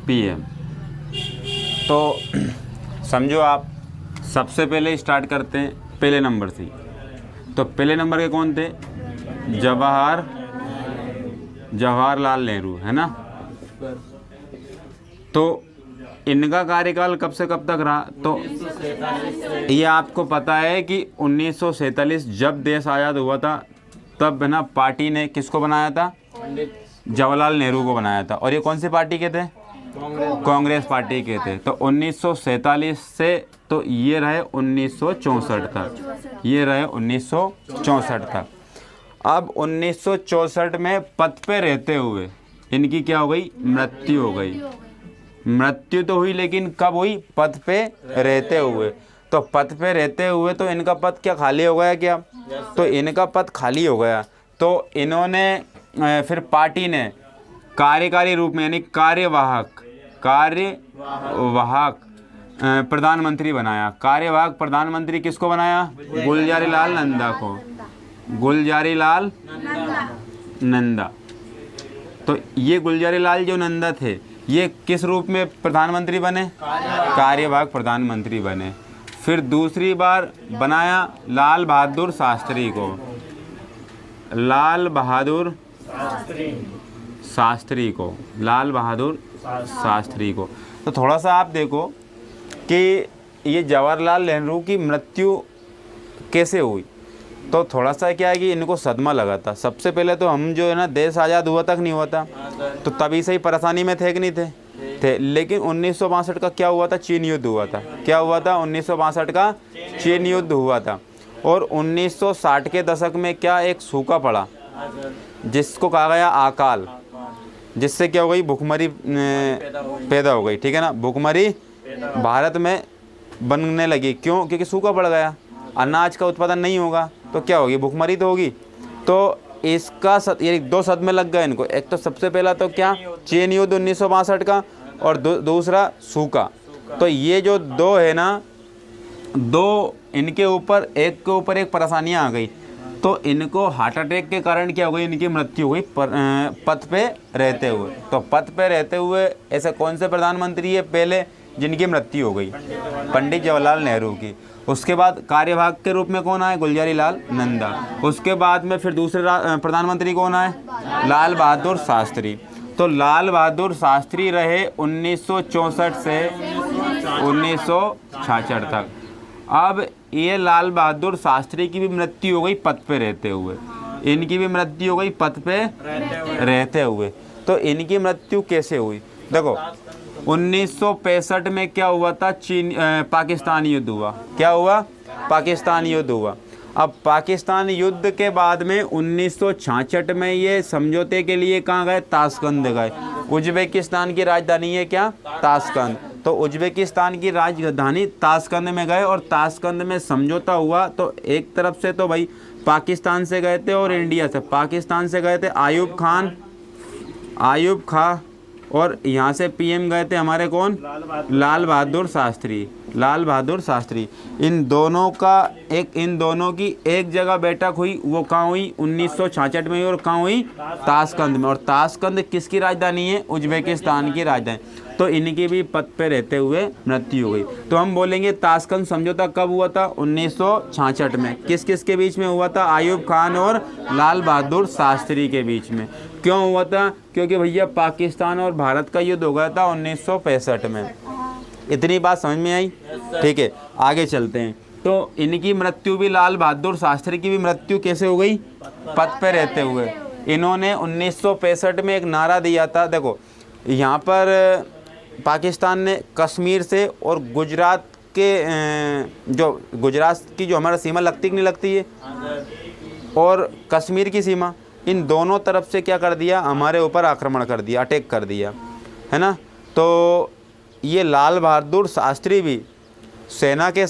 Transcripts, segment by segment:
PM. तो समझो आप, सबसे पहले स्टार्ट करते हैं पहले नंबर से। तो पहले नंबर के कौन थे? जवाहरलाल नेहरू, है ना। तो इनका कार्यकाल कब से कब तक रहा? तो ये आपको पता है कि 1947 जब देश आज़ाद हुआ था, तब है ना पार्टी ने किसको बनाया था? जवाहरलाल नेहरू को बनाया था। और ये कौन सी पार्टी के थे? कांग्रेस पार्टी के थे। तो 1947 से तो ये रहे 1964 तक, ये रहे 1964 तक। अब 1964 में पद पे रहते हुए इनकी क्या हो गई? मृत्यु हो गई। मृत्यु तो हुई, लेकिन कब हुई? पद पे रहते हुए। तो पद पे रहते हुए तो इनका पद क्या खाली हो गया क्या? तो इनका पद खाली हो गया। तो इन्होंने फिर पार्टी ने कार्यकारी रूप में यानी कार्यवाहक प्रधानमंत्री बनाया। कार्यवाहक प्रधानमंत्री किसको बनाया? गुलजारीलाल नंदा को, गुलजारीलाल नंदा। तो ये गुलजारीलाल जो नंदा थे, ये किस रूप में प्रधानमंत्री बने? कार्यवाहक प्रधानमंत्री बने। फिर दूसरी बार बनाया लाल बहादुर शास्त्री को, लाल बहादुर शास्त्री को, लाल बहादुर शास्त्री को। तो थोड़ा सा आप देखो कि ये जवाहरलाल नेहरू की मृत्यु कैसे हुई। तो थोड़ा सा क्या है कि इनको सदमा लगा था। सबसे पहले तो हम जो है ना, देश आज़ाद हुआ तक नहीं हुआ था, तो तभी से ही परेशानी में थे कि नहीं थे। लेकिन 1962 का क्या हुआ था? चीन युद्ध हुआ था। क्या हुआ था? 1962 का चीन युद्ध हुआ था। और 1960 के दशक में क्या एक सूखा पड़ा, जिसको कहा गया अकाल, जिससे क्या हो गई? भुखमरी पैदा हो गई। ठीक है ना, भुखमरी भारत में बनने लगी। क्यों? क्योंकि सूखा पड़ गया, अनाज का उत्पादन नहीं होगा, तो क्या होगी? भुखमरी तो होगी। तो इसका ये दो सदमे लग गए इनको। एक तो सबसे पहला तो क्या? चीन युद्ध 1962 का, और दूसरा सूखा। तो ये जो दो है ना, दो इनके ऊपर एक के ऊपर एक परेशानियाँ आ गई। तो इनको हार्ट अटैक के कारण क्या हो गई? इनकी मृत्यु हो गई पद पे रहते हुए। तो पद पे रहते हुए ऐसे कौन से प्रधानमंत्री है पहले जिनकी मृत्यु हो गई? पंडित जवाहरलाल नेहरू की। उसके बाद कार्यवाहक के रूप में कौन आए? गुलजारीलाल नंदा। उसके बाद में फिर दूसरे प्रधानमंत्री कौन आए? लाल बहादुर शास्त्री। तो लाल बहादुर शास्त्री रहे 1964 से 1966 तक। अब ये लाल बहादुर शास्त्री की भी मृत्यु हो गई पद पे रहते हुए, इनकी भी मृत्यु हो गई पद पे रहते हुए। तो इनकी मृत्यु कैसे हुई? देखो 1965 में क्या हुआ था? पाकिस्तान युद्ध हुआ। क्या हुआ? पाकिस्तान युद्ध हुआ। अब पाकिस्तान युद्ध के बाद में 1966 में ये समझौते के लिए कहाँ गए? ताशकंद गए। उज्बेकिस्तान की राजधानी है क्या? ताशकंद। तो उज्बेकिस्तान की राजधानी ताशकंद में गए और ताशकंद में समझौता हुआ। तो एक तरफ से तो भाई पाकिस्तान से गए थे और इंडिया से। पाकिस्तान से गए थे आयूब खां, और यहाँ से पीएम गए थे हमारे कौन? लाल बहादुर शास्त्री। लाल बहादुर शास्त्री। इन दोनों की एक जगह बैठक हुई। वो कहाँ हुई? 1966 में हुई। और कहाँ हुई? ताशकंद में। और ताशकंद किसकी राजधानी है? उज्बेकिस्तान की राजधानी। तो इनकी भी पद पे रहते हुए मृत्यु हो गई। तो हम बोलेंगे ताशकंद समझौता कब हुआ था? 1966 में। किस किस के बीच में हुआ था? आयूब खान और लाल बहादुर शास्त्री के बीच में। क्यों हुआ था? क्योंकि भैया पाकिस्तान और भारत का युद्ध हो गया था 1965 में। इतनी बात समझ में आई? ठीक है, आगे चलते हैं। तो इनकी मृत्यु भी, लाल बहादुर शास्त्री की भी मृत्यु कैसे हो गई? पद पे रहते हुए। इन्होंने 1965 में एक नारा दिया था। देखो यहाँ पर पाकिस्तान ने कश्मीर से और गुजरात के जो गुजरात की जो हमारा सीमा लगती कि नहीं लगती है, और कश्मीर की सीमा, इन दोनों तरफ से क्या कर दिया? हमारे ऊपर आक्रमण कर दिया, अटैक कर दिया, है ना। तो ये लाल बहादुर शास्त्री भी सेना के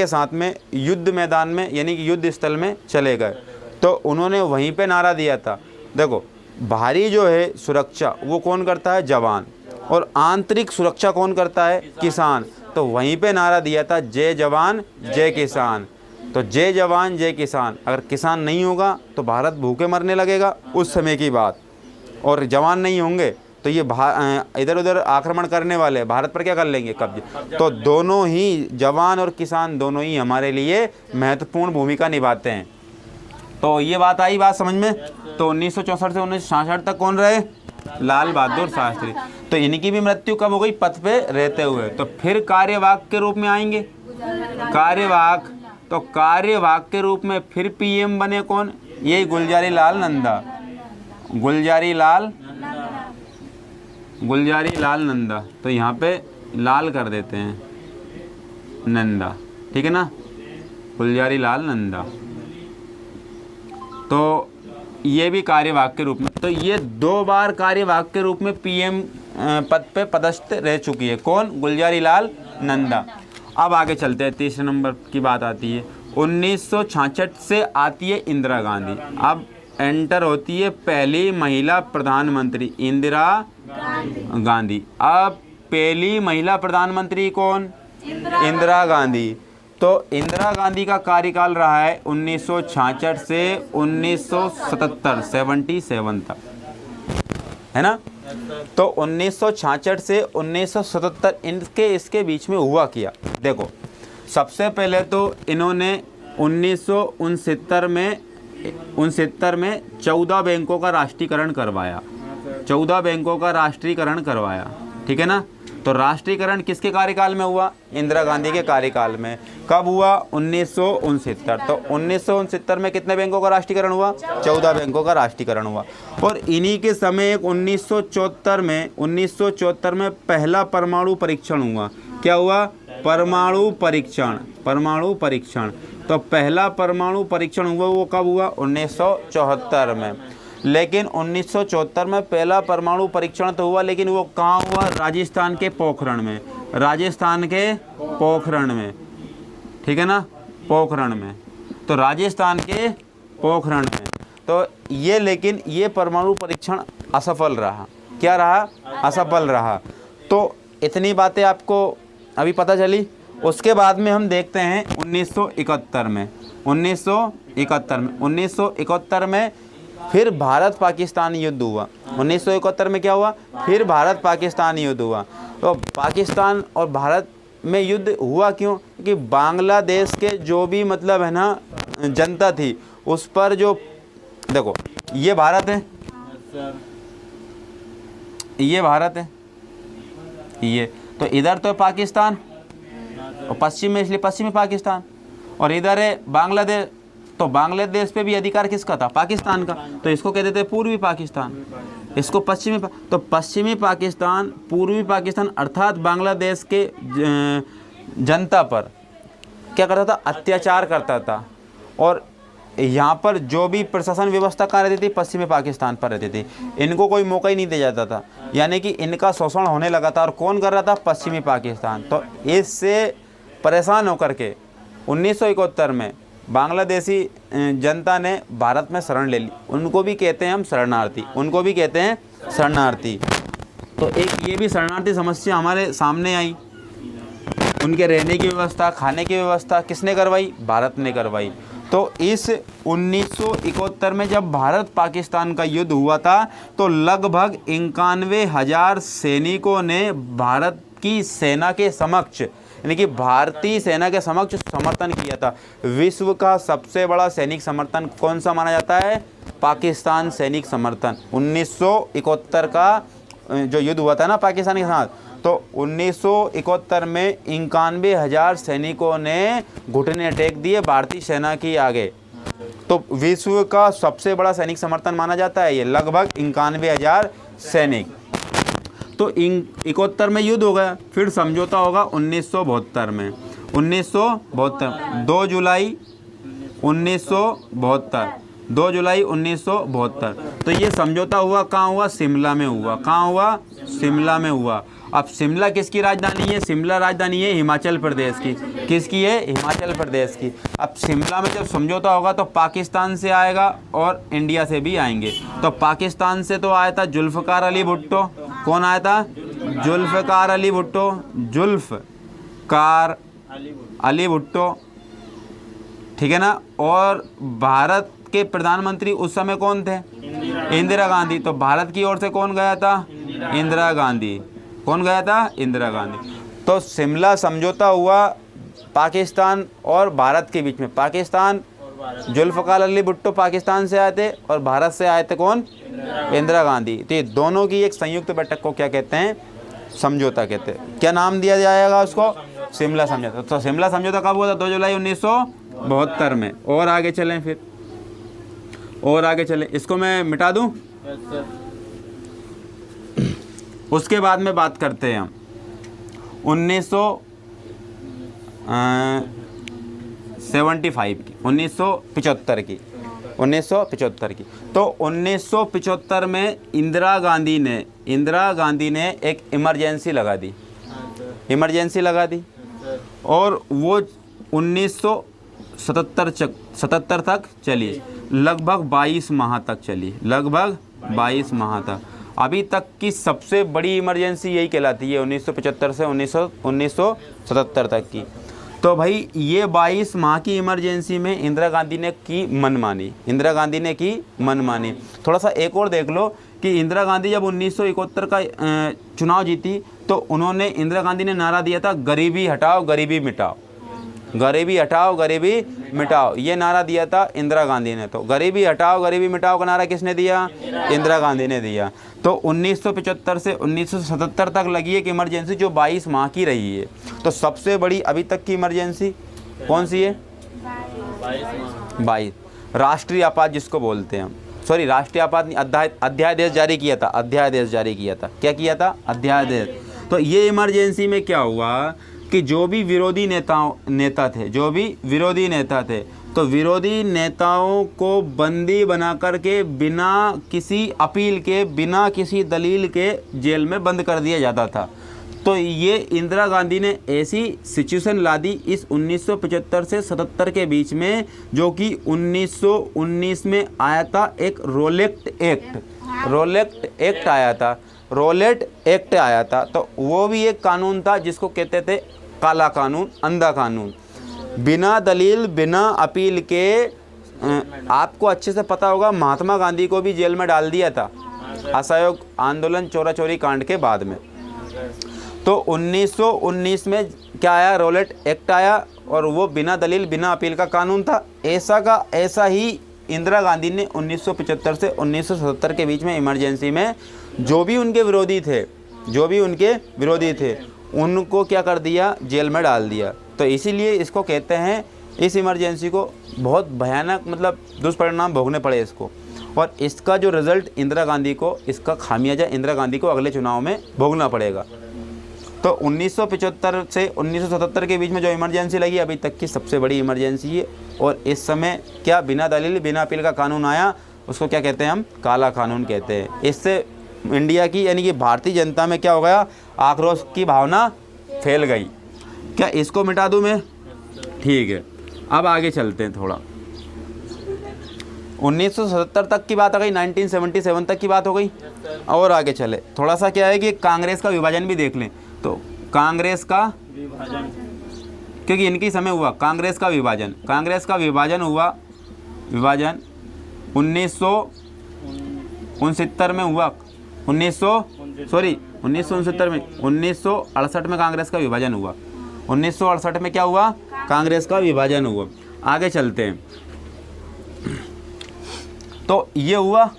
साथ में युद्ध मैदान में यानी कि युद्ध स्थल में चले गए। तो उन्होंने वहीं पे नारा दिया था। देखो बाहरी जो है सुरक्षा वो कौन करता है? जवान। और आंतरिक सुरक्षा कौन करता है? किसान। तो वहीं पे नारा दिया था, जय जवान जय किसान। तो जय जवान जय किसान, अगर किसान नहीं होगा तो भारत भूखे मरने लगेगा उस समय की बात, और जवान नहीं होंगे तो ये इधर उधर आक्रमण करने वाले भारत पर क्या कर लेंगे, कब्जे। तो दोनों ही जवान और किसान दोनों ही हमारे लिए महत्वपूर्ण भूमिका निभाते हैं। तो ये बात आई बात समझ में। तो 1964 से 1966 तक कौन रहे, लाल बहादुर शास्त्री। तो इनकी भी मृत्यु कब हो गई, पथ पे रहते हुए। तो फिर कार्यवाहक के रूप में आएंगे, कार्यवाहक। तो कार्यवाहक के रूप में फिर पीएम बने कौन, यही गुलजारी लाल नंदा, गुलजारी लाल नंदा। तो यहाँ पे लाल कर देते हैं, नंदा, ठीक है ना, गुलजारी लाल नंदा। तो ये भी कार्यवाहक के रूप में, तो ये 2 बार कार्यवाहक के रूप में पीएम पद पे पदस्थ रह चुकी है। कौन, गुलजारी लाल नंदा। अब आगे चलते हैं, तीसरे नंबर की बात आती है 1966 से आती है इंदिरा गांधी। अब एंटर होती है पहली महिला प्रधानमंत्री इंदिरा गांधी। अब पहली महिला प्रधानमंत्री कौन, इंदिरा गांधी। तो इंदिरा गांधी का कार्यकाल रहा है 1966 से 1977, 77 तक, है ना। तो 1966 से 1977 इसके बीच में हुआ क्या, देखो। सबसे पहले तो इन्होंने 1969 में 14 बैंकों का राष्ट्रीयकरण करवाया, 14 बैंकों का राष्ट्रीयकरण करवाया, ठीक है ना। तो राष्ट्रीयकरण किसके कार्यकाल में हुआ, इंदिरा गांधी के कार्यकाल में। कब हुआ, 1969। तो 1969 में कितने बैंकों का राष्ट्रीयकरण हुआ, 14 बैंकों का राष्ट्रीयकरण हुआ। और इन्हीं के समय एक 1974 में पहला परमाणु परीक्षण हुआ। क्या हुआ, परमाणु परीक्षण। तो पहला परमाणु परीक्षण हुआ, वो कब हुआ, 1974 में। लेकिन 1974 में पहला परमाणु परीक्षण तो हुआ, लेकिन वो कहाँ हुआ, राजस्थान के पोखरण में, ठीक है ना, पोखरण में। तो राजस्थान के पोखरण में। तो ये, लेकिन ये परमाणु परीक्षण असफल रहा। क्या रहा, असफल रहा। तो इतनी बातें आपको अभी पता चली। उसके बाद में हम देखते हैं 1971 में फिर भारत पाकिस्तान युद्ध हुआ। 1971 में क्या हुआ, फिर भारत पाकिस्तान युद्ध हुआ। तो पाकिस्तान और भारत में युद्ध हुआ क्यों, क्योंकि बांग्लादेश के जो भी मतलब है ना जनता थी, उस पर जो, देखो ये भारत है, ये भारत है, ये तो इधर तो पाकिस्तान और पश्चिम में, इसलिए पश्चिमी पाकिस्तान, और इधर है बांग्लादेश। तो बांग्लादेश पे भी अधिकार किसका था, पाकिस्तान का। तो इसको कहते थे पूर्वी पाकिस्तान, इसको पश्चिमी तो पश्चिमी पाकिस्तान, पूर्वी पाकिस्तान अर्थात बांग्लादेश के जनता पर क्या करता था, अत्याचार करता था। और यहाँ पर जो भी प्रशासन व्यवस्था कहाँ रहती थी, पश्चिमी पाकिस्तान पर रहती थी। इनको कोई मौका ही नहीं दिया जाता था, यानी कि इनका शोषण होने लगा था। और कौन कर रहा था, पश्चिमी पाकिस्तान। तो इससे परेशान होकर के 1971 में बांग्लादेशी जनता ने भारत में शरण ले ली। उनको भी कहते हैं हम शरणार्थी, तो एक ये भी शरणार्थी समस्या हमारे सामने आई। उनके रहने की व्यवस्था, खाने की व्यवस्था किसने करवाई, भारत ने करवाई। तो इस 1971 में जब भारत पाकिस्तान का युद्ध हुआ था, तो लगभग 91,000 सैनिकों ने भारत की सेना के समक्ष, यानी कि भारतीय सेना के समक्ष समर्थन किया था। विश्व का सबसे बड़ा सैनिक समर्थन कौन सा माना जाता है, पाकिस्तान सैनिक समर्थन। 1971 का जो युद्ध हुआ था ना पाकिस्तान के साथ, तो 1971 में 91,000 सैनिकों ने घुटने टेक दिए भारतीय सेना की आगे। तो विश्व का सबसे बड़ा सैनिक समर्थन माना जाता है ये, लगभग 91,000 सैनिक। तो 71 में युद्ध हो गया, फिर समझौता होगा 1972 में। 2 जुलाई 1972। तो ये समझौता हुआ कहाँ हुआ, शिमला में हुआ। कहाँ हुआ, शिमला में हुआ। अब शिमला किसकी राजधानी है, शिमला राजधानी है हिमाचल प्रदेश की। किसकी है, हिमाचल प्रदेश की। अब शिमला में जब समझौता होगा तो पाकिस्तान से आएगा और इंडिया से भी आएंगे। तो पाकिस्तान से तो आया था जुल्फ़िकार अली भुट्टो। कौन आया था, जुल्फ़िकार अली भुट्टो, जुल्फ़िकार अली भुट्टो। ठीक है ना। और भारत के प्रधानमंत्री उस समय कौन थे? इंदिरा गांधी। तो भारत की ओर से कौन गया था? इंदिरा गांधी। कौन गया था? इंदिरा गांधी। तो शिमला समझौता हुआ पाकिस्तान और भारत के बीच में। पाकिस्तान, जुल्फ़िकार अली भुट्टो पाकिस्तान से आए थे और भारत से आए थे कौन? इंदिरा गांधी। तो ये दोनों की एक संयुक्त बैठक को क्या कहते हैं? समझौता कहते हैं। क्या नाम दिया जाएगा उसको? शिमला समझौता। तो शिमला समझौता कब हुआ था? 2 जुलाई 1972 में। और आगे चलें फिर, और आगे चलें। इसको मैं मिटा दूं? उसके बाद में बात करते हैं हम 1975 की, 1975 की, 1975 की। तो 1975 में इंदिरा गांधी ने एक इमरजेंसी लगा दी, इमरजेंसी लगा दी। और वो 1977 तक चली, लगभग 22 माह तक चली, लगभग 22 माह तक। अभी तक की सबसे बड़ी इमरजेंसी यही कहलाती है 1975 से 1977 तक की। तो भाई ये 22 माह की इमरजेंसी में इंदिरा गांधी ने की मनमानी, इंदिरा गांधी ने की मनमानी। थोड़ा सा एक और देख लो कि इंदिरा गांधी जब 1971 का चुनाव जीती तो उन्होंने, इंदिरा गांधी ने नारा दिया था गरीबी हटाओ गरीबी मिटाओ, गरीबी हटाओ गरीबी मिटाओ। ये नारा दिया था इंदिरा गांधी ने। तो गरीबी हटाओ गरीबी मिटाओ का नारा किसने दिया? इंदिरा गांधी ने दिया। तो 1975 से 1977 तक लगी एक इमरजेंसी जो 22 माह की रही है। तो सबसे बड़ी अभी तक की इमरजेंसी कौन सी है? 22। राष्ट्रीय आपात जिसको बोलते हैं हम, सॉरी राष्ट्रीय आपात नहीं, अध्यादेश जारी किया था, अध्यादेश जारी किया था। क्या किया था? अध्यादेश। तो ये इमरजेंसी में क्या हुआ कि जो भी विरोधी नेता थे, जो भी विरोधी नेता थे, तो विरोधी नेताओं को बंदी बना करके बिना किसी अपील के, बिना किसी दलील के जेल में बंद कर दिया जाता था। तो ये इंदिरा गांधी ने ऐसी सिचुएशन ला दी इस 1975 से 77 के बीच में, जो कि 1919 में आया था एक रोलेट एक्ट, रोलेट एक्ट आया था, रोलेट एक्ट आया था। तो वो भी एक कानून था जिसको कहते थे काला कानून, अंधा कानून। बिना दलील, बिना अपील के, आपको अच्छे से पता होगा महात्मा गांधी को भी जेल में डाल दिया था असहयोग आंदोलन, चोरा चोरी कांड के बाद में। तो 1919 में क्या आया? रोलेट एक्ट आया और वो बिना दलील, बिना अपील का कानून था। ऐसा का ऐसा ही इंदिरा गांधी ने 1975 से 1977 के बीच में इमरजेंसी में जो भी उनके विरोधी थे, जो भी उनके विरोधी थे, उनको क्या कर दिया? जेल में डाल दिया। तो इसीलिए इसको कहते हैं, इस इमरजेंसी को बहुत भयानक, मतलब दुष्परिणाम भोगने पड़े इसको। और इसका जो रिज़ल्ट इंदिरा गांधी को, इसका खामियाजा इंदिरा गांधी को अगले चुनाव में भोगना पड़ेगा। तो 1975 से 1977 के बीच में जो इमरजेंसी लगी अभी तक की सबसे बड़ी इमरजेंसी है। और इस समय क्या बिना दलील, बिना अपील का कानून आया, उसको क्या कहते हैं हम? काला कानून कहते हैं। इससे इंडिया की, यानी कि भारतीय जनता में क्या हो गया? आक्रोश की भावना फैल गई। क्या इसको मिटा दूं मैं? ठीक है, अब आगे चलते हैं थोड़ा। 1977 तक की बात आ गई, 1977 तक की बात हो गई। और आगे चले थोड़ा सा, क्या है कि कांग्रेस का विभाजन भी देख लें। तो कांग्रेस का विभाजन, क्योंकि इनकी समय हुआ कांग्रेस का विभाजन, कांग्रेस का विभाजन हुआ, विभाजन 1969 में हुआ, 1969 में, 1968 में कांग्रेस का विभाजन हुआ। 1968 में क्या हुआ? कांग्रेस का विभाजन हुआ। आगे चलते हैं। तो ये हुआ।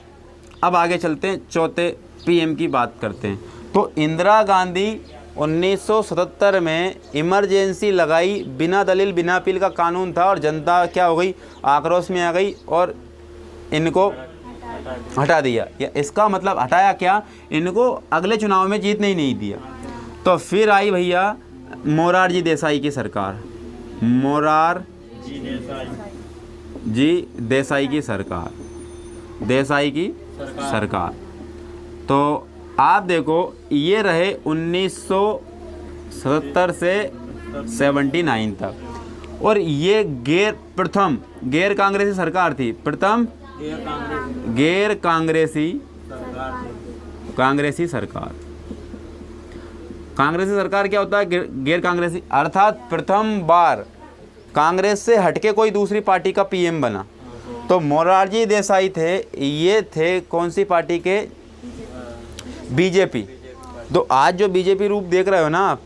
अब आगे चलते हैं, चौथे पीएम की बात करते हैं। तो इंदिरा गांधी 1977 में इमरजेंसी लगाई, बिना दलील, बिना अपील का कानून था, और जनता क्या हो गई? आक्रोश में आ गई और इनको हटा दिया। या इसका मतलब हटाया क्या? इनको अगले चुनाव में जीतने ही नहीं दिया। तो फिर आई भैया मोरारजी देसाई की सरकार, मोरारजी देसाई की सरकार, देसाई की सरकार। तो आप देखो, ये रहे 1977 से 79 तक। और ये गैर कांग्रेसी सरकार थी, प्रथम गैर कांग्रेसी सरकार। कांग्रेसी सरकार क्या होता है? गैर कांग्रेसी, अर्थात प्रथम बार कांग्रेस से हटके कोई दूसरी पार्टी का पीएम बना। तो मोरारजी देसाई थे, ये थे कौन सी पार्टी के? बीजेपी। तो आज जो बीजेपी रूप देख रहे हो ना आप,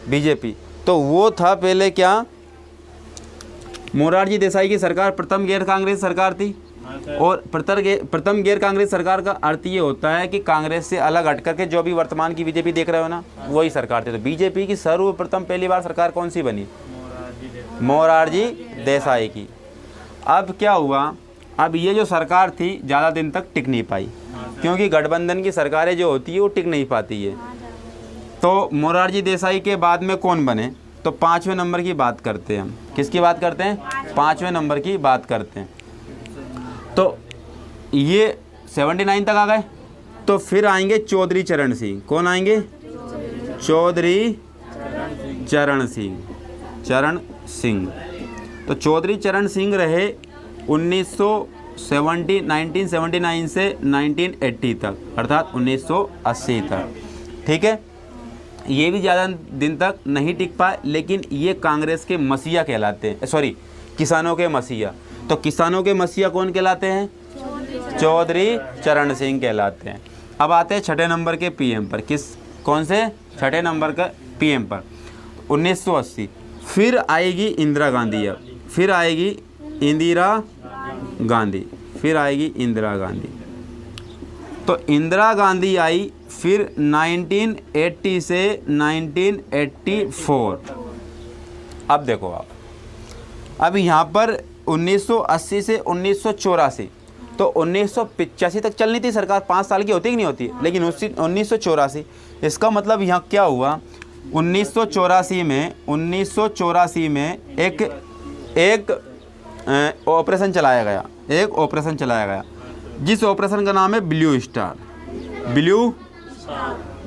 बीजेपी, तो वो था पहले क्या? मोरारजी देसाई की सरकार प्रथम गैर कांग्रेस सरकार थी। और प्रथम गैर कांग्रेस सरकार का अर्थ ये होता है कि कांग्रेस से अलग हट करके जो भी वर्तमान की बीजेपी देख रहे हो ना, वही सरकार थी। तो बीजेपी की सर्वप्रथम पहली बार सरकार कौन सी बनी? मोरारजी देसाई की। अब क्या हुआ? अब ये जो सरकार थी ज़्यादा दिन तक टिक नहीं पाई, क्योंकि गठबंधन की सरकारें जो होती है वो टिक नहीं पाती है। तो मोरारजी देसाई के बाद में कौन बने? तो 5वें नंबर की बात करते हैं हम। किसकी बात करते हैं? 5वें नंबर की बात करते हैं। तो ये 79 तक आ गए। तो फिर आएंगे चौधरी चरण सिंह। कौन आएंगे? चौधरी चरण सिंह। चरण सिंह। तो चौधरी चरण सिंह रहे 1979 से 1980 तक, अर्थात 1980 तक। ठीक है, ये भी ज़्यादा दिन तक नहीं टिक पाए, लेकिन ये कांग्रेस के मसीहा कहलाते हैं, सॉरी, किसानों के मसीहा। तो किसानों के मसीहा कौन कहलाते हैं? चौधरी चरण सिंह कहलाते हैं। अब आते हैं 6ठे नंबर के पीएम पर। कौन से? 6ठे नंबर का पीएम पर 1980। फिर आएगी इंदिरा गांधी। अब फिर आएगी इंदिरा गांधी। फिर आएगी इंदिरा गांधी। तो इंदिरा गांधी आई फिर 1980 से 1984। अब देखो आप, अब यहाँ पर 1980 से 1984, तो 1985 तक चलनी थी सरकार। 5 साल की होती कि नहीं होती? लेकिन 1984, इसका मतलब यहाँ क्या हुआ? 1984 में एक ऑपरेशन चलाया गया। एक ऑपरेशन चलाया गया जिस ऑपरेशन का नाम है ब्लू स्टार। Blue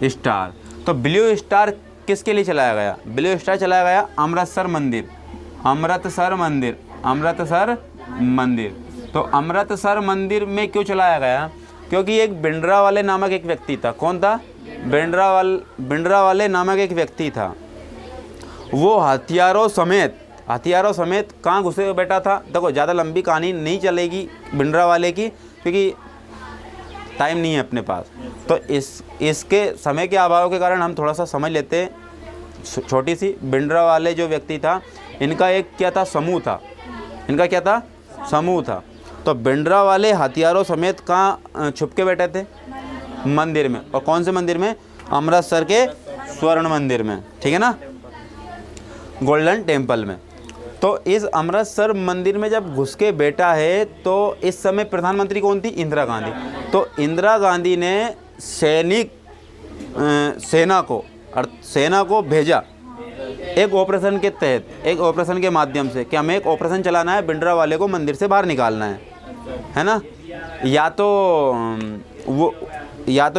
star. तो ब्लू स्टार किसके लिए चलाया गया? ब्लू स्टार चलाया गया अमृतसर मंदिर। अमृतसर मंदिर। अमृतसर मंदिर। तो अमृतसर मंदिर में क्यों चलाया गया? क्योंकि एक भिंडरावाले नामक एक व्यक्ति था। कौन था? भिंडरावाले नामक एक व्यक्ति था। वो हथियारों समेत कहाँ घुसे बैठा था? देखो, ज़्यादा लंबी कहानी नहीं चलेगी भिंडरावाले की, क्योंकि टाइम नहीं है अपने पास। तो इसके समय के अभाव के कारण हम थोड़ा सा समझ लेते हैं। छोटी सी, भिंडरावाले जो व्यक्ति था, इनका एक क्या था? समूह था। इनका क्या था? समूह था। तो भिंडरावाले हथियारों समेत कहाँ छुप के बैठे थे? मंदिर में। और कौन से मंदिर में? अमृतसर के स्वर्ण मंदिर में। ठीक है ना, गोल्डन टेम्पल में। तो इस अमृतसर मंदिर में जब घुस के बैठा है, तो इस समय प्रधानमंत्री कौन थी? इंदिरा गांधी। तो इंदिरा गांधी ने सेना को भेजा एक ऑपरेशन के तहत, एक ऑपरेशन के माध्यम से कि हमें एक ऑपरेशन चलाना है, भिंडरावाले को मंदिर से बाहर निकालना है ना। या तो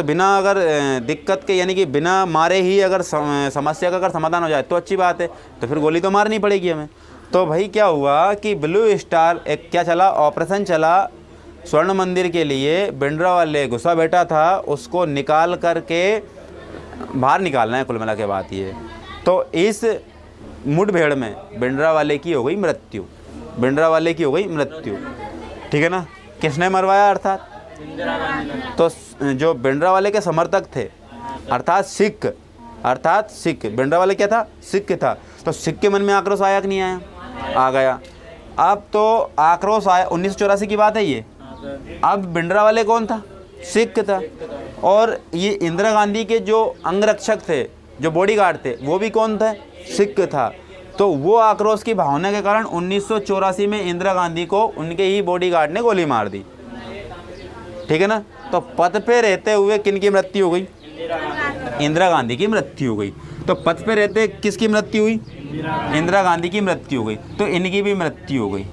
बिना अगर दिक्कत के, यानी कि बिना मारे ही अगर समस्या का अगर समाधान हो जाए तो अच्छी बात है, तो फिर गोली तो मारनी पड़ेगी हमें। तो भाई क्या हुआ कि ब्लू स्टार एक क्या चला? ऑपरेशन चला स्वर्ण मंदिर के लिए। भिंडरावाले घुसा बैठा था, उसको निकाल करके बाहर निकालना है, कुल मिला के बात ये। तो इस मुठभेड़ में भिंडरावाले की हो गई मृत्यु। भिंडरावाले की हो गई मृत्यु। ठीक है ना। किसने मरवाया? अर्थात तो जो भिंडरावाले के समर्थक थे, अर्थात सिख। भिंडरावाले क्या था? सिख था। तो सिख के मन में आक्रोश आया कि नहीं आया? आ गया। अब तो आक्रोश आया, 1984 की बात है ये। अब भिंडरावाले कौन था? सिख था। और ये इंदिरा गांधी के जो अंगरक्षक थे, जो बॉडीगार्ड थे, वो भी कौन था? सिख था। तो वो आक्रोश की भावना के कारण 1984 में इंदिरा गांधी को उनके ही बॉडीगार्ड ने गोली मार दी। ठीक है ना। तो पद पे रहते हुए किनकी मृत्यु हो गई? इंदिरा गांधी की मृत्यु हो गई। तो पद पे रहते किसकी मृत्यु हुई? इंदिरा गांधी की मृत्यु हो गई। तो इनकी भी मृत्यु हो गई।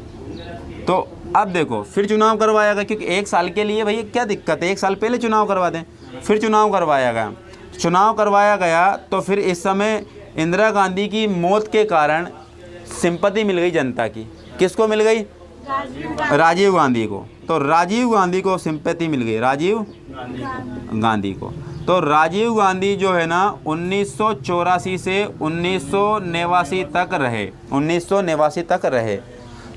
तो अब देखो, फिर चुनाव करवाया गया, क्योंकि 1 साल के लिए भैया क्या दिक्कत है, 1 साल पहले चुनाव करवा दें। फिर चुनाव करवाया गया। तो फिर इस समय इंदिरा गांधी की मौत के कारण सिंपैथी मिल गई जनता की। किसको मिल गई? राजीव गांधी को। तो राजीव गांधी को सिंपैथी मिल गई, राजीव गांधी को। तो राजीव गांधी जो है ना 1984 से 1989 तक रहे, 1989 तक रहे।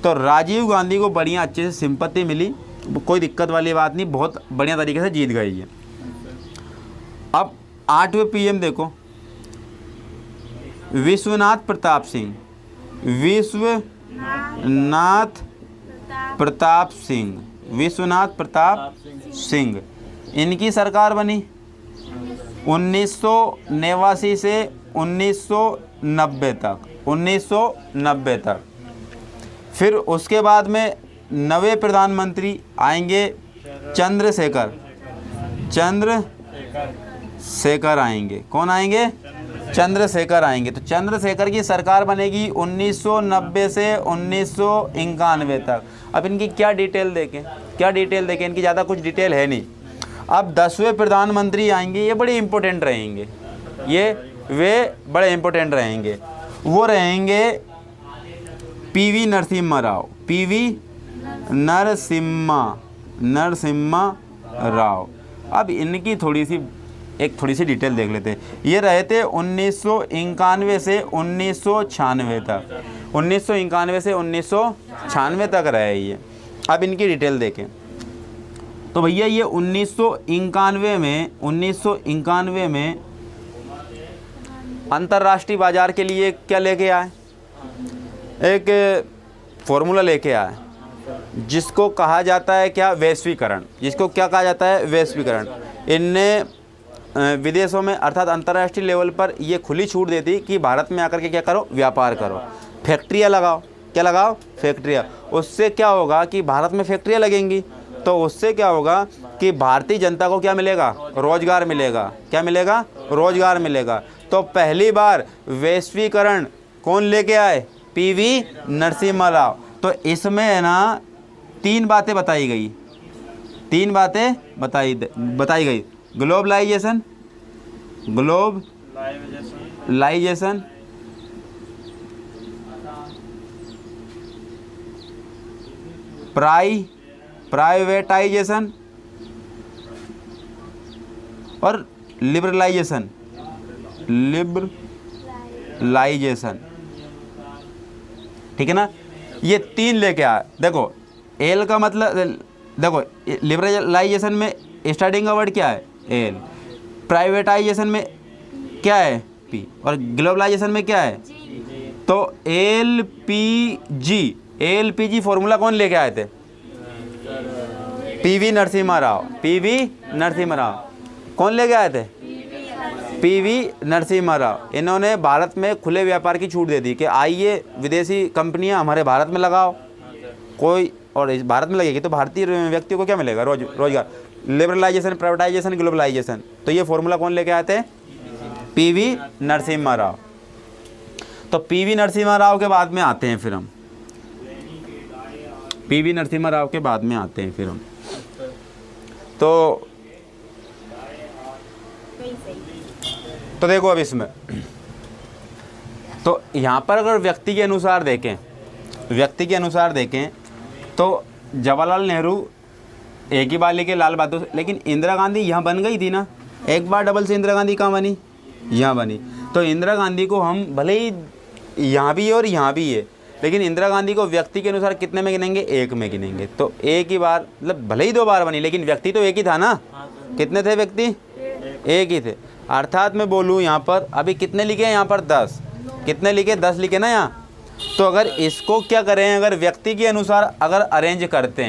तो राजीव गांधी को बढ़िया अच्छे से सिंपत्ति मिली, कोई दिक्कत वाली बात नहीं, बहुत बढ़िया तरीके से जीत गई है। अब 8वें पीएम देखो, विश्वनाथ प्रताप सिंह, विश्वनाथ प्रताप सिंह, विश्वनाथ प्रताप सिंह, इनकी सरकार बनी 1989 से 1990 तक, 1990 तक। फिर उसके बाद में नवे प्रधानमंत्री आएंगे, चंद्रशेखर आएंगे। कौन आएंगे? चंद्रशेखर आएंगे। तो चंद्रशेखर की सरकार बनेगी 1990 से 1991 तक। अब इनकी क्या डिटेल देखें, इनकी ज़्यादा कुछ डिटेल है नहीं। अब 10वें प्रधानमंत्री आएंगे, ये बड़े इम्पोर्टेंट रहेंगे, वे बड़े इम्पोर्टेंट रहेंगे। वो रहेंगे पीवी नरसिम्हा राव, पीवी नरसिम्हा राव। अब इनकी थोड़ी सी डिटेल देख लेते हैं। ये रहे थे 1991 से 1996 तक, 1991 से 1996 तक रहे ये। अब इनकी डिटेल देखें तो भैया ये 1991 में अंतर्राष्ट्रीय बाजार के लिए क्या लेके आए? एक फॉर्मूला लेके आए जिसको कहा जाता है क्या? वैश्वीकरण। जिसको क्या कहा जाता है? वैश्वीकरण। इनने विदेशों में अर्थात अंतर्राष्ट्रीय लेवल पर ये खुली छूट देती कि भारत में आकर के क्या करो? व्यापार करो, फैक्ट्रियाँ लगाओ। क्या लगाओ? फैक्ट्रियाँ। उससे क्या होगा कि भारत में फैक्ट्रियाँ लगेंगी, तो उससे क्या होगा कि भारतीय जनता को क्या मिलेगा? रोजगार मिलेगा। क्या मिलेगा? रोजगार मिलेगा। तो पहली बार वैश्वीकरण कौन लेके आए? पीवी नरसिम्हा राव। तो इसमें है ना 3 बातें बताई गई, 3 बातें बताई गई। ग्लोबलाइजेशन, प्राइवेटाइजेशन और लिबरलाइजेशन। ठीक है ना? ये 3 लेके आए। देखो एल का मतलब, देखो लिबरलाइजेशन में स्टार्टिंग का वर्ड क्या है? एल। प्राइवेटाइजेशन में क्या है? पी। और ग्लोबलाइजेशन में क्या है? तो एलपीजी फॉर्मूला कौन लेके आए थे? पीवी नरसिम्हा राव। कौन लेके आए थे? पीवी नरसिम्हा राव। इन्होंने भारत में खुले व्यापार की छूट दे दी कि आइए विदेशी कंपनियां हमारे भारत में लगाओ कोई, और इस भारत में लगेगी तो भारतीय व्यक्तियों को क्या मिलेगा? रोजगार। Liberalisation, privatisation, globalisation. तो ये फॉर्मूला कौन लेके आए थे? पीवी नरसिम्हा राव। तो पीवी नरसिम्हा राव के बाद में आते हैं फिर हम, पीवी नरसिम्हा राव के बाद में आते हैं फिर हम। तो देखो अब इसमें तो यहाँ पर अगर व्यक्ति के अनुसार देखें तो जवाहरलाल नेहरू एक ही बार लेके लाल बहादुर, लेकिन इंदिरा गांधी यहाँ बन गई थी ना, एक बार डबल से इंदिरा गांधी कहाँ बनी? यहाँ बनी। तो इंदिरा गांधी को हम भले ही यहाँ भी है और यहाँ भी है, लेकिन इंदिरा गांधी को व्यक्ति के अनुसार कितने में गिनेंगे? 1 में गिनेंगे। तो एक ही बार, मतलब भले ही 2 बार बनी, लेकिन व्यक्ति तो एक ही था ना। कितने थे व्यक्ति? एक ही थे। अर्थात मैं बोलूँ यहाँ पर अभी कितने लिखे हैं? यहाँ पर 10। कितने लिखे? 10 लिखे ना यहाँ। तो अगर इसको क्या करें, अगर व्यक्ति के अनुसार अगर अरेंज करते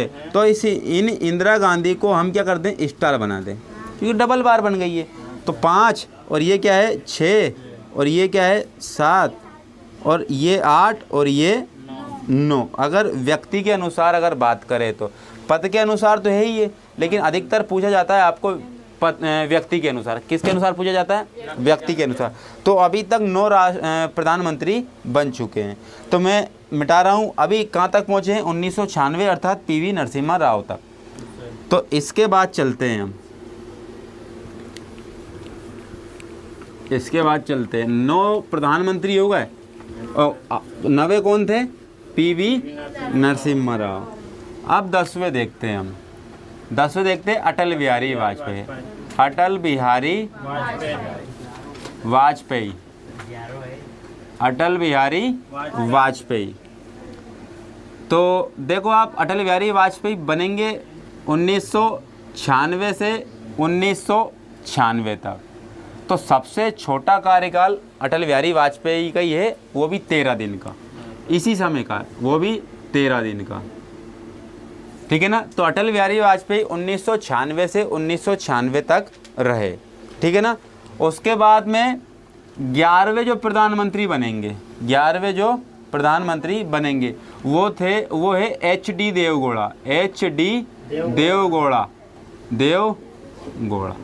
हैं, तो इन इंदिरा गांधी को हम क्या कर दें? स्टार बना दें, क्योंकि डबल बार बन गई है। तो 5 और ये क्या है? 6 और ये क्या है? 7 और ये 8 और ये 9। अगर व्यक्ति के अनुसार अगर बात करें तो पद के अनुसार तो है ही है, लेकिन अधिकतर पूछा जाता है आपको व्यक्ति के अनुसार। किसके अनुसार पूछा जाता है? व्यक्ति के अनुसार। तो अभी तक 9 प्रधानमंत्री बन चुके हैं। तो मैं मिटा रहा हूँ, अभी कहाँ तक पहुँचे हैं? 1996 अर्थात पीवी नरसिम्हा राव तक। तो इसके बाद चलते हैं हम, 9 प्रधानमंत्री हो गए और 9 कौन थे? पीवी नरसिम्हा राव। अब 10वें देखते हैं हम। 10वें देखते अटल बिहारी वाजपेयी, अटल बिहारी वाजपेयी, अटल बिहारी वाजपेयी। तो देखो आप, अटल बिहारी वाजपेयी बनेंगे 1996 से 1996 तक। तो सबसे छोटा कार्यकाल अटल बिहारी वाजपेयी का ही है, वो भी 13 दिन का, इसी समय का, वो भी 13 दिन का, ठीक है ना। तो अटल बिहारी वाजपेयी 1996 से 1996 तक रहे, ठीक है ना। उसके बाद में 11वें जो प्रधानमंत्री बनेंगे, 11वें जो प्रधानमंत्री बनेंगे वो है HD देवगौड़ा, HD देवगौड़ा, देवगौड़ा,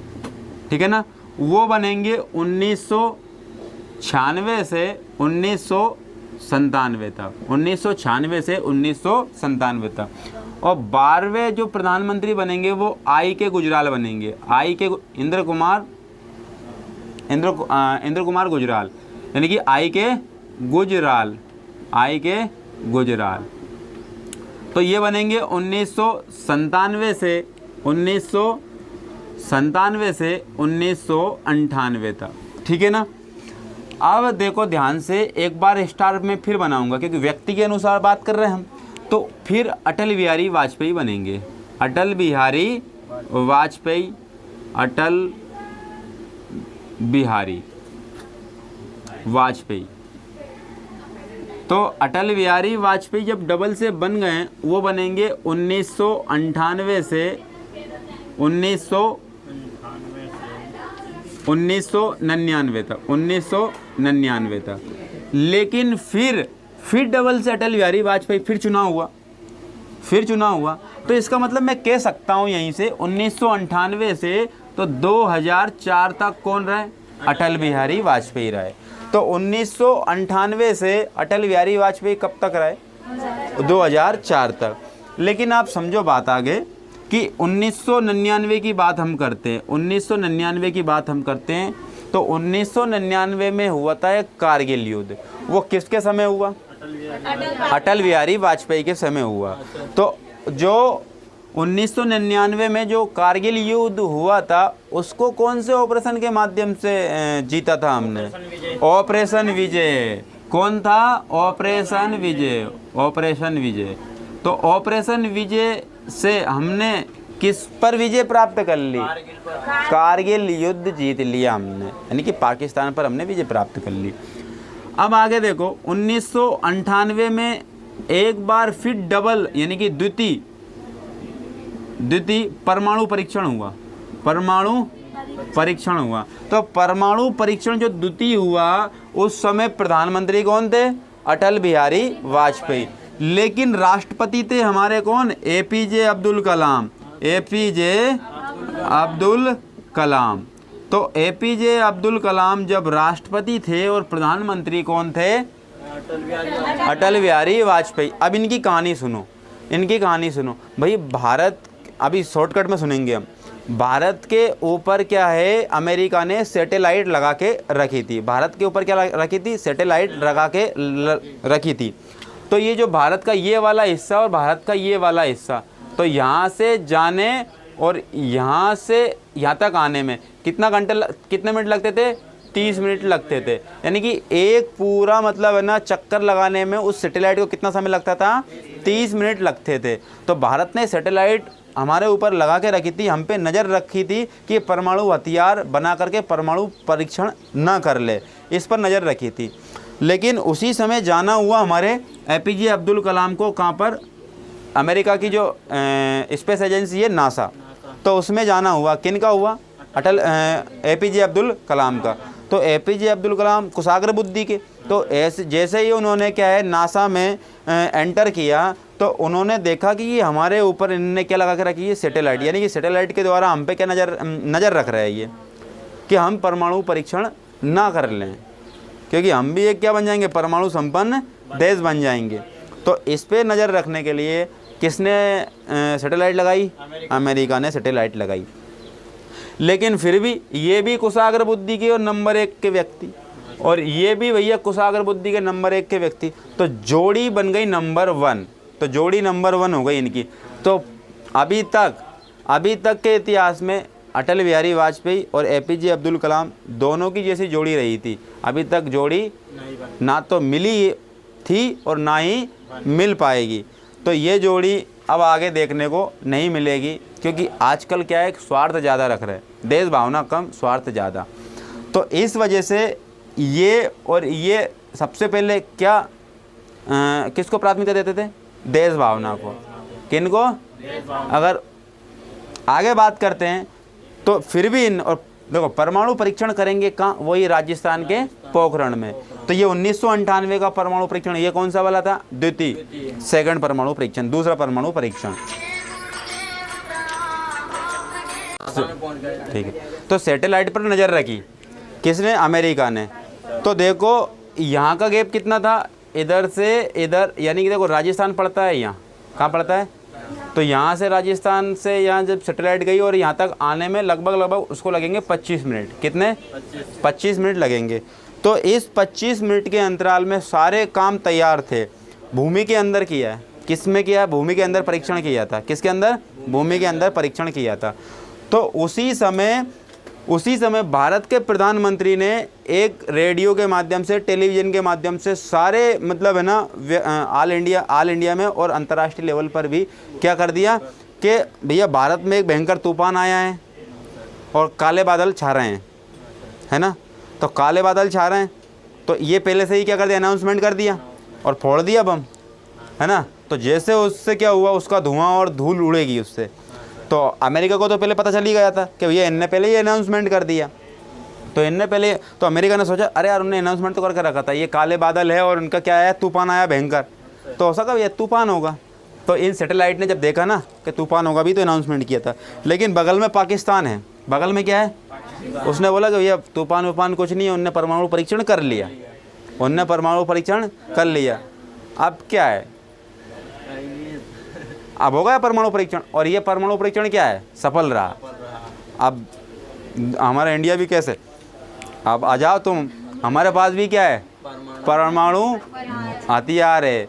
ठीक है ना। वो बनेंगे 1996 से 1997 तक, 1996 से 1997 तक। और 12वें जो प्रधानमंत्री बनेंगे वो IK गुजराल बनेंगे, IK इंद्र कुमार गुजराल, यानी कि IK गुजराल, IK गुजराल। तो ये बनेंगे 1997 से 1998 तक, ठीक है ना। अब देखो ध्यान से, एक बार स्टार में फिर बनाऊंगा क्योंकि व्यक्ति के अनुसार बात कर रहे हैं हम। तो फिर अटल बिहारी वाजपेयी बनेंगे, अटल बिहारी वाजपेयी, अटल बिहारी वाजपेयी। तो अटल बिहारी वाजपेयी जब डबल से बन गए, वो बनेंगे 1998 से 1999 तक, 1999 तक। लेकिन फिर डबल से अटल बिहारी वाजपेयी फिर चुनाव हुआ, तो इसका मतलब मैं कह सकता हूँ यहीं से 1998 से तो 2004 तक कौन रहे? अटल बिहारी वाजपेयी रहे। तो 1998 से अटल बिहारी वाजपेयी कब तक रहे? 2004 तक। लेकिन आप समझो बात आगे कि 1999 की बात हम करते हैं, 1999 की बात हम करते हैं, तो 1999 में हुआ था एक कारगिल युद्ध। वो किसके समय हुआ? अटल बिहारी वाजपेयी के समय हुआ। तो जो 1999 में जो कारगिल युद्ध हुआ था, उसको कौन से ऑपरेशन के माध्यम से जीता था हमने? ऑपरेशन विजय। कौन था? ऑपरेशन विजय, ऑपरेशन विजय। तो ऑपरेशन विजय से हमने किस पर विजय प्राप्त कर ली? कारगिल युद्ध जीत लिया हमने, यानी कि पाकिस्तान पर हमने विजय प्राप्त कर ली। अब आगे देखो, 1998 में एक बार फिर डबल यानी कि द्वितीय परमाणु परीक्षण हुआ, परमाणु परीक्षण हुआ। तो परमाणु परीक्षण जो द्वितीय हुआ, उस समय प्रधानमंत्री कौन थे? अटल बिहारी वाजपेयी। लेकिन राष्ट्रपति थे हमारे कौन? APJ Abdul Kalam, APJ Abdul Kalam. तो APJ अब्दुल कलाम जब राष्ट्रपति थे और प्रधानमंत्री कौन थे? अटल बिहारी वाजपेयी। अब इनकी कहानी सुनो, इनकी कहानी सुनो भाई। भारत, अभी शॉर्टकट में सुनेंगे हम। भारत के ऊपर क्या है, अमेरिका ने सैटेलाइट लगा के रखी थी। भारत के ऊपर क्या रखी थी? सैटेलाइट लगा के रखी थी। तो ये जो भारत का ये वाला हिस्सा और भारत का ये वाला हिस्सा, तो यहाँ से जाने और यहाँ से यहाँ तक आने में कितने मिनट लगते थे? 30 मिनट लगते थे। यानी कि एक पूरा मतलब है ना, चक्कर लगाने में उस सैटेलाइट को कितना समय लगता था? 30 मिनट लगते थे। तो भारत ने सैटेलाइट हमारे ऊपर लगा के रखी थी, हम पे नज़र रखी थी कि परमाणु हथियार बना करके परमाणु परीक्षण ना कर ले, इस पर नज़र रखी थी। लेकिन उसी समय जाना हुआ हमारे APJ अब्दुल कलाम को, कहाँ पर? अमेरिका की जो स्पेस एजेंसी है नासा, तो उसमें जाना हुआ। किन का हुआ? APJ अब्दुल कलाम का। तो APJ अब्दुल कलाम कुशाग्र बुद्धि के, तो ऐसे जैसे ही उन्होंने क्या है नासा में एंटर किया, तो उन्होंने देखा कि ये हमारे ऊपर इन्होंने क्या लगा के रखी है? सैटेलाइट। यानी कि सैटेलाइट के द्वारा हम पे क्या नज़र रख रहा है ये, कि हम परमाणु परीक्षण ना कर लें, क्योंकि हम भी एक क्या बन जाएंगे? परमाणु संपन्न देश बन जाएंगे। तो इस पे नज़र रखने के लिए किसने सैटेलाइट लगाई? अमेरिका ने सैटेलाइट लगाई। लेकिन फिर भी ये भी कुशाग्र बुद्धि के और नंबर 1 के व्यक्ति, और ये भी भैया कुशाग्र बुद्धि के नंबर 1 के व्यक्ति, तो जोड़ी बन गई नंबर 1। तो जोड़ी नंबर 1 हो गई इनकी। तो अभी अभी तक के इतिहास में अटल बिहारी वाजपेयी और एपीजे अब्दुल कलाम दोनों की जैसी जोड़ी रही थी, अभी तक जोड़ी ना तो मिली थी और ना ही मिल पाएगी। तो ये जोड़ी अब आगे देखने को नहीं मिलेगी, क्योंकि आजकल क्या है, स्वार्थ ज़्यादा रख रहे हैं, देश भावना कम, स्वार्थ ज़्यादा। तो इस वजह से ये और ये सबसे पहले क्या किसको प्राथमिकता देते थे? देश भावना को। किनको? अगर आगे बात करते हैं तो फिर भी और देखो परमाणु परीक्षण करेंगे कहाँ? वही राजस्थान के पोखरण में। तो ये 1998 का परमाणु परीक्षण, ये कौन सा वाला था? द्वितीय, सेकंड परमाणु परीक्षण, दूसरा परमाणु परीक्षण। ठीक है, तो सैटेलाइट पर नज़र रखी किसने? अमेरिका ने। तो देखो यहाँ का गैप कितना था, इधर से इधर, यानी कि देखो राजस्थान पड़ता है यहाँ, कहाँ पड़ता है? तो यहाँ से राजस्थान से यहाँ जब सैटेलाइट गई और यहाँ तक आने में लगभग उसको लगेंगे 25 मिनट। कितने? 25 मिनट लगेंगे। तो इस 25 मिनट के अंतराल में सारे काम तैयार थे। भूमि के अंदर किया है, किस में किया है? भूमि के अंदर परीक्षण किया था। किसके अंदर? भूमि के अंदर परीक्षण किया था। तो उसी समय भारत के प्रधानमंत्री ने एक रेडियो के माध्यम से, टेलीविज़न के माध्यम से सारे मतलब है ना ऑल इंडिया में और अंतर्राष्ट्रीय लेवल पर भी क्या कर दिया कि भैया भारत में एक भयंकर तूफान आया है और काले बादल छा रहे हैं, है ना। तो काले बादल छा रहे हैं, तो ये पहले से ही क्या कर दिया? अनाउंसमेंट कर दिया और फोड़ दिया बम, है ना। तो जैसे उससे क्या हुआ, उसका धुआं और धूल उड़ेगी उससे। तो अमेरिका को तो पहले पता चल ही गया था कि भैया इनने पहले ही अनाउंसमेंट कर दिया। तो इनने पहले, तो अमेरिका ने सोचा अरे यार उन्होंने अनाउंसमेंट तो करके रखा था, ये काले बादल है और उनका क्या है, तूफान आया भयंकर, तो हो सका ये तूफान होगा। तो इन सैटेलाइट ने जब देखा ना कि तूफान होगा भी तो अनाउंसमेंट किया था। लेकिन बगल में पाकिस्तान है, बगल में क्या है, उसने बोला कि भैया तूफान वूफान कुछ नहीं है, उनने परमाणु परीक्षण कर लिया, उनने परमाणु परीक्षण कर लिया। अब क्या है, अब हो गया परमाणु परीक्षण, और ये परमाणु परीक्षण क्या है, सफल रहा। अब हमारा इंडिया भी कैसे, अब आ जाओ तुम, हमारे पास भी क्या है, परमाणु हथियार है।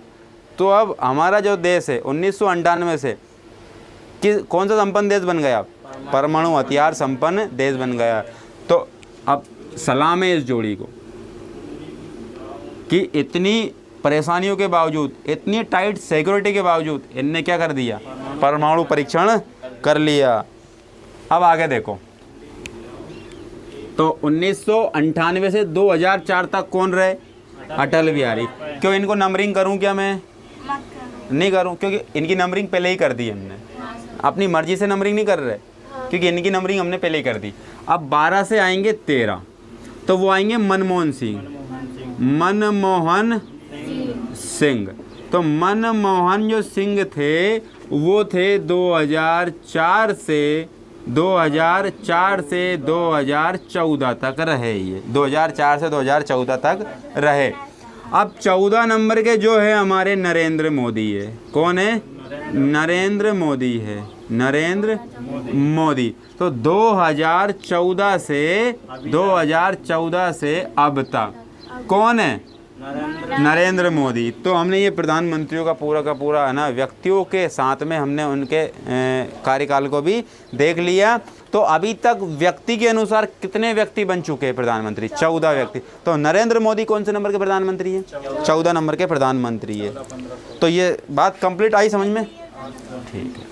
तो अब हमारा जो देश है 1998 से कौन सा संपन्न देश बन गया, परमाणु हथियार संपन्न देश बन गया। तो अब सलाम है इस जोड़ी को कि इतनी परेशानियों के बावजूद, इतनी टाइट सिक्योरिटी के बावजूद इनने क्या कर दिया, परमाणु परीक्षण कर लिया। अब आगे देखो, तो 1998 से 2004 तक कौन रहे, अटल बिहारी। क्यों इनको नंबरिंग करूं क्या मैं, नहीं करूं, क्योंकि इनकी नंबरिंग पहले ही कर दी हमने, अपनी मर्जी से नंबरिंग नहीं कर रहे, क्योंकि इनकी नंबरिंग हमने पहले ही कर दी। अब 12 से आएंगे 13, तो वो आएंगे मनमोहन सिंह। तो मनमोहन जो सिंह थे वो थे 2004 से 2014 तक रहे, ये 2004 से 2014 तक रहे। अब 14 नंबर के जो है हमारे नरेंद्र मोदी है। कौन है, नरेंद्र मोदी है, नरेंद्र मोदी। तो 2014 से अब तक कौन है, नरेंद्र मोदी। तो हमने ये प्रधानमंत्रियों का पूरा है ना, व्यक्तियों के साथ में हमने उनके कार्यकाल को भी देख लिया। तो अभी तक व्यक्ति के अनुसार कितने व्यक्ति बन चुके हैं प्रधानमंत्री, 14 व्यक्ति। तो नरेंद्र मोदी कौन से नंबर के प्रधानमंत्री हैं, 14 नंबर के प्रधानमंत्री है। तो ये बात कंप्लीट आई समझ में, ठीक है।